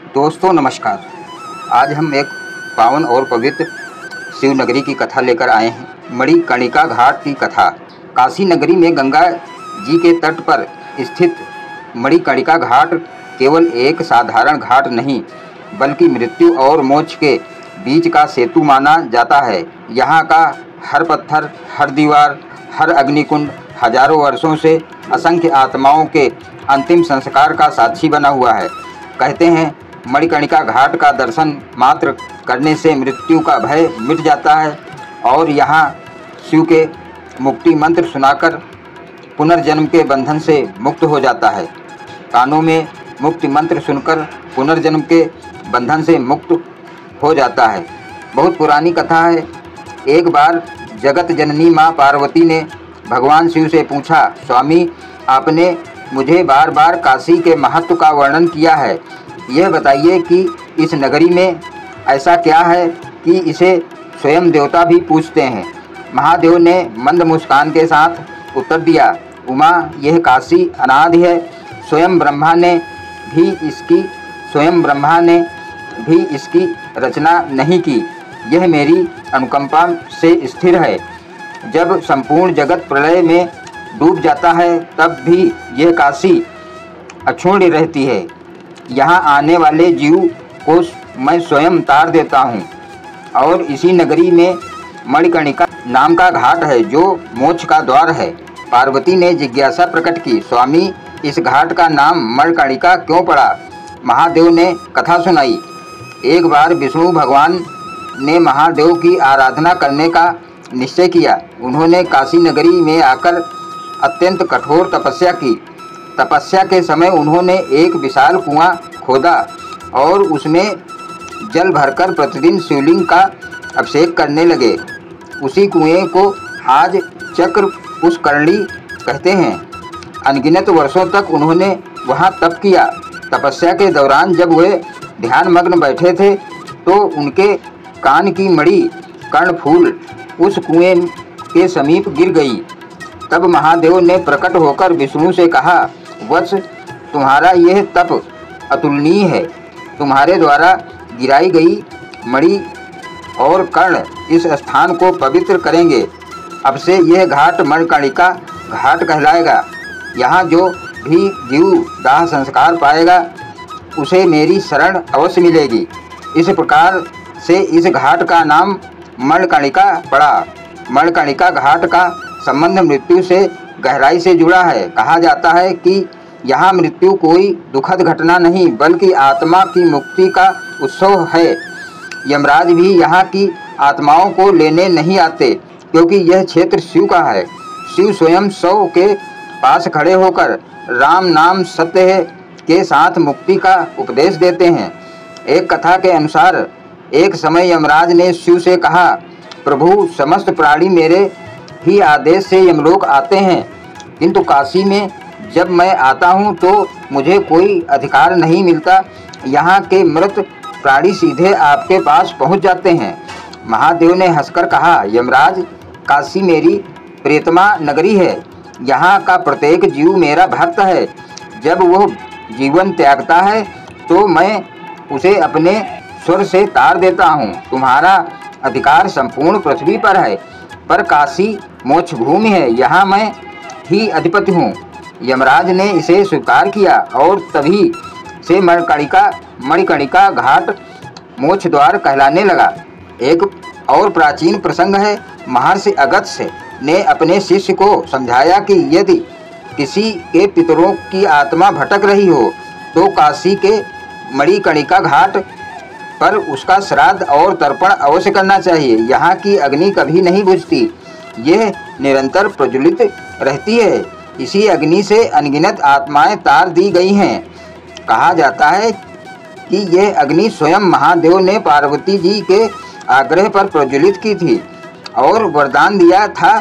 दोस्तों नमस्कार। आज हम एक पावन और पवित्र शिव नगरी की कथा लेकर आए हैं। मणिकर्णिका घाट की कथा। काशी नगरी में गंगा जी के तट पर स्थित मणिकर्णिका घाट केवल एक साधारण घाट नहीं बल्कि मृत्यु और मोक्ष के बीच का सेतु माना जाता है। यहाँ का हर पत्थर, हर दीवार, हर अग्निकुंड हजारों वर्षों से असंख्य आत्माओं के अंतिम संस्कार का साक्षी बना हुआ है। कहते हैं मणिकर्णिका घाट का दर्शन मात्र करने से मृत्यु का भय मिट जाता है और यहाँ शिव के मुक्ति मंत्र सुनाकर पुनर्जन्म के बंधन से मुक्त हो जाता है। कानों में मुक्ति मंत्र सुनकर पुनर्जन्म के बंधन से मुक्त हो जाता है। बहुत पुरानी कथा है। एक बार जगत जननी माँ पार्वती ने भगवान शिव से पूछा, स्वामी आपने मुझे बार बार काशी के महत्व का वर्णन किया है, यह बताइए कि इस नगरी में ऐसा क्या है कि इसे स्वयं देवता भी पूजते हैं। महादेव ने मंद मुस्कान के साथ उत्तर दिया, उमा यह काशी अनादि है। स्वयं ब्रह्मा ने भी इसकी रचना नहीं की। यह मेरी अनुकंपा से स्थिर है। जब संपूर्ण जगत प्रलय में डूब जाता है तब भी यह काशी अक्षुण्ण रहती है। यहाँ आने वाले जीव को मैं स्वयं तार देता हूँ। और इसी नगरी में मणिकर्णिका नाम का घाट है जो मोक्ष का द्वार है। पार्वती ने जिज्ञासा प्रकट की, स्वामी इस घाट का नाम मणिकर्णिका क्यों पड़ा? महादेव ने कथा सुनाई। एक बार विष्णु भगवान ने महादेव की आराधना करने का निश्चय किया। उन्होंने काशी नगरी में आकर अत्यंत कठोर तपस्या की। तपस्या के समय उन्होंने एक विशाल कुआं खोदा और उसमें जल भरकर प्रतिदिन शिवलिंग का अभिषेक करने लगे। उसी कुएं को आज चक्र पुष्करणी कहते हैं। अनगिनत वर्षों तक उन्होंने वहां तप किया। तपस्या के दौरान जब वे ध्यान मग्न बैठे थे तो उनके कान की मणि कर्णफूल उस कुएं के समीप गिर गई। तब महादेव ने प्रकट होकर विष्णु से कहा, वत्स तुम्हारा यह तप अतुलनीय है। तुम्हारे द्वारा गिराई गई मणि और कर्ण इस स्थान को पवित्र करेंगे। अब से यह घाट मणिकर्णिका घाट कहलाएगा। यहाँ जो भी जीव दाह संस्कार पाएगा उसे मेरी शरण अवश्य मिलेगी। इस प्रकार से इस घाट का नाम मणिकर्णिका पड़ा। मणिकर्णिका घाट का संबंध मृत्यु से गहराई से जुड़ा है। कहा जाता है कि यहाँ मृत्यु कोई दुखद घटना नहीं बल्कि आत्मा की मुक्ति का उत्सव है। यमराज भी यहाँ की आत्माओं को लेने नहीं आते क्योंकि यह क्षेत्र शिव का है। शिव स्वयं शव के पास खड़े होकर राम नाम सत्य है के साथ मुक्ति का उपदेश देते हैं। एक कथा के अनुसार एक समय यमराज ने शिव से कहा, प्रभु समस्त प्राणी मेरे ही आदेश से यमलोक आते हैं, किंतु काशी में जब मैं आता हूँ तो मुझे कोई अधिकार नहीं मिलता। यहाँ के मृत प्राणी सीधे आपके पास पहुँच जाते हैं। महादेव ने हंसकर कहा, यमराज काशी मेरी प्रियतमा नगरी है। यहाँ का प्रत्येक जीव मेरा भक्त है। जब वह जीवन त्यागता है तो मैं उसे अपने स्वर से तार देता हूँ। तुम्हारा अधिकार संपूर्ण पृथ्वी पर है, पर काशी मोक्ष भूमि है, यहाँ मैं ही अधिपति हूँ। यमराज ने इसे स्वीकार किया और तभी से मणिकर्णिका घाट मोक्ष द्वार कहलाने लगा। एक और प्राचीन प्रसंग है। महर्षि अगस्त्य ने अपने शिष्य को समझाया कि यदि किसी के पितरों की आत्मा भटक रही हो तो काशी के मणिकर्णिका घाट पर उसका श्राद्ध और तर्पण अवश्य करना चाहिए। यहाँ की अग्नि कभी नहीं बुझती, यह निरंतर प्रज्वलित रहती है। इसी अग्नि से अनगिनत आत्माएं तार दी गई हैं। कहा जाता है कि यह अग्नि स्वयं महादेव ने पार्वती जी के आग्रह पर प्रज्वलित की थी और वरदान दिया था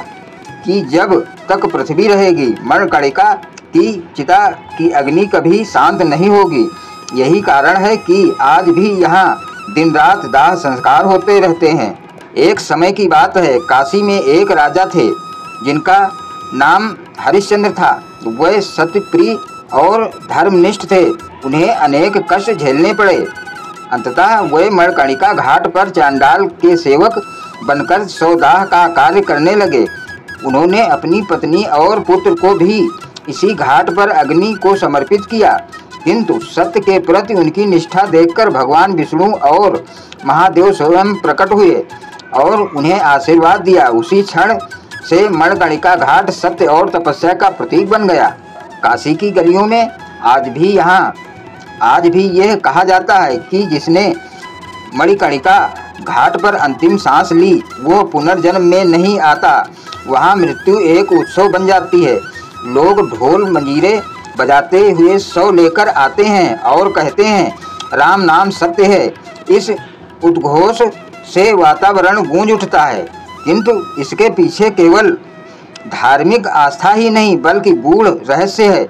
कि जब तक पृथ्वी रहेगी मणिकर्णिका की चिता की अग्नि कभी शांत नहीं होगी। यही कारण है कि आज भी यहाँ दिन रात दाह संस्कार होते रहते हैं। एक समय की बात है, काशी में एक राजा थे जिनका नाम हरिश्चंद्र था। वह सत्यप्रिय और धर्मनिष्ठ थे, उन्हें अनेक कष्ट झेलने पड़े। अंततः वे मणिकर्णिका घाट पर चांडाल के सेवक बनकर सौदाह का कार्य करने लगे। उन्होंने अपनी पत्नी और पुत्र को भी इसी घाट पर अग्नि को समर्पित किया, किंतु सत्य के प्रति उनकी निष्ठा देखकर भगवान विष्णु और महादेव स्वयं प्रकट हुए और उन्हें आशीर्वाद दिया। उसी क्षण से मणिकर्णिका घाट सत्य और तपस्या का प्रतीक बन गया। काशी की गलियों में आज भी यह कहा जाता है कि जिसने मणिकर्णिका घाट पर अंतिम सांस ली वो पुनर्जन्म में नहीं आता। वहाँ मृत्यु एक उत्सव बन जाती है। लोग ढोल मंजीरे बजाते हुए शव लेकर आते हैं और कहते हैं, राम नाम सत्य है। इस उद्घोष से वातावरण गूंज उठता है, किंतु इसके पीछे केवल धार्मिक आस्था ही नहीं बल्कि गूढ़ रहस्य है।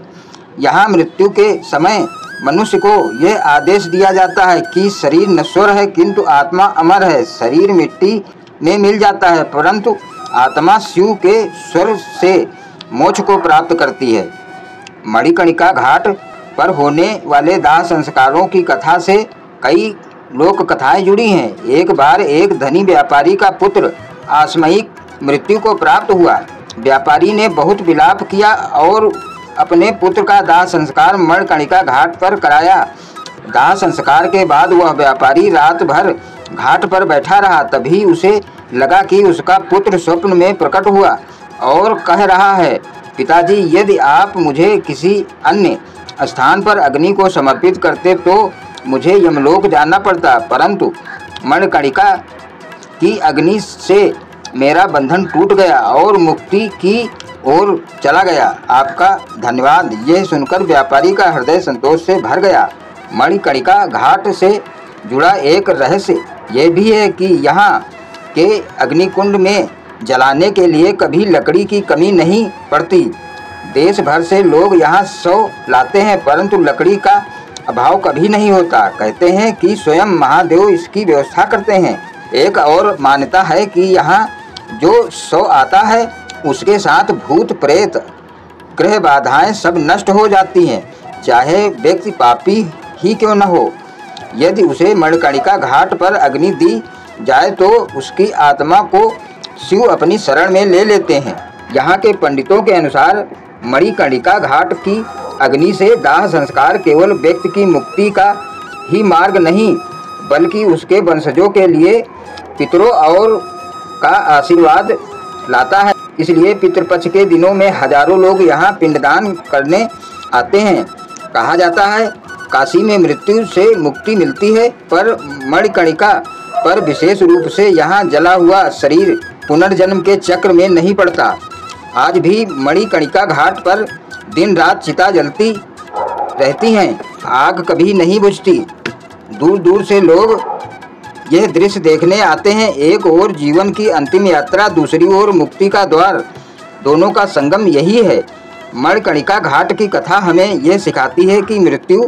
यहाँ मृत्यु के समय मनुष्य को यह आदेश दिया जाता है कि शरीर नश्वर है किंतु आत्मा अमर है। शरीर मिट्टी में मिल जाता है परंतु आत्मा शिव के स्वर से मोक्ष को प्राप्त करती है। मणिकर्णिका घाट पर होने वाले दाह संस्कारों की कथा से कई लोक कथाएं जुड़ी हैं। एक बार एक धनी व्यापारी का पुत्र आकस्मिक मृत्यु को प्राप्त हुआ। व्यापारी ने बहुत विलाप किया और अपने पुत्र का दाह संस्कार मणिकर्णिका घाट पर कराया। दाह संस्कार के बाद वह व्यापारी रात भर घाट पर बैठा रहा। तभी उसे लगा कि उसका पुत्र स्वप्न में प्रकट हुआ और कह रहा है, पिताजी, यदि आप मुझे किसी अन्य स्थान पर अग्नि को समर्पित करते तो मुझे यमलोक जाना पड़ता, परंतु मणिकर्णिका की अग्नि से मेरा बंधन टूट गया और मुक्ति की ओर चला गया। आपका धन्यवाद। यह सुनकर व्यापारी का हृदय संतोष से भर गया। मणिकर्णिका घाट से जुड़ा एक रहस्य यह भी है कि यहाँ के अग्निकुंड में जलाने के लिए कभी लकड़ी की कमी नहीं पड़ती। देश भर से लोग यहाँ शव लाते हैं परंतु लकड़ी का अभाव कभी नहीं होता। कहते हैं कि स्वयं महादेव इसकी व्यवस्था करते हैं। एक और मान्यता है कि यहाँ जो शव आता है उसके साथ भूत प्रेत ग्रह बाधाएं सब नष्ट हो जाती हैं, चाहे व्यक्ति पापी ही क्यों न हो। यदि उसे मणिकर्णिका घाट पर अग्नि दी जाए तो उसकी आत्मा को शिव अपनी शरण में ले लेते हैं। यहाँ के पंडितों के अनुसार मणिकर्णिका घाट की अग्नि से दाह संस्कार केवल व्यक्ति की मुक्ति का ही मार्ग नहीं बल्कि उसके वंशजों के लिए पितरों और का आशीर्वाद लाता है। इसलिए पितृपक्ष के दिनों में हजारों लोग यहाँ पिंडदान करने आते हैं। कहा जाता है काशी में मृत्यु से मुक्ति मिलती है पर मणिकर्णिका पर विशेष रूप से यहाँ जला हुआ शरीर पुनर्जन्म के चक्र में नहीं पड़ता। आज भी मणिकर्णिका घाट पर दिन रात चिता जलती रहती हैं, आग कभी नहीं बुझती। दूर दूर से लोग यह दृश्य देखने आते हैं। एक ओर जीवन की अंतिम यात्रा, दूसरी ओर मुक्ति का द्वार, दोनों का संगम यही है। मणिकर्णिका घाट की कथा हमें यह सिखाती है कि मृत्यु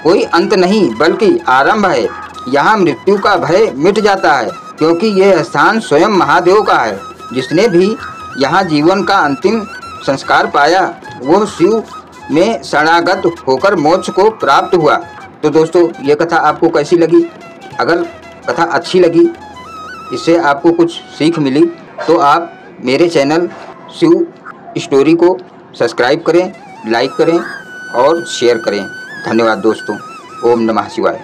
कोई अंत नहीं बल्कि आरंभ है। यहाँ मृत्यु का भय मिट जाता है क्योंकि यह स्थान स्वयं महादेव का है। जिसने भी यहाँ जीवन का अंतिम संस्कार पाया वो शिव में शरणागत होकर मोक्ष को प्राप्त हुआ। तो दोस्तों, ये कथा आपको कैसी लगी? अगर कथा अच्छी लगी, इससे आपको कुछ सीख मिली तो आप मेरे चैनल शिव स्टोरी को सब्सक्राइब करें, लाइक करें और शेयर करें। धन्यवाद दोस्तों। ओम नमः शिवाय।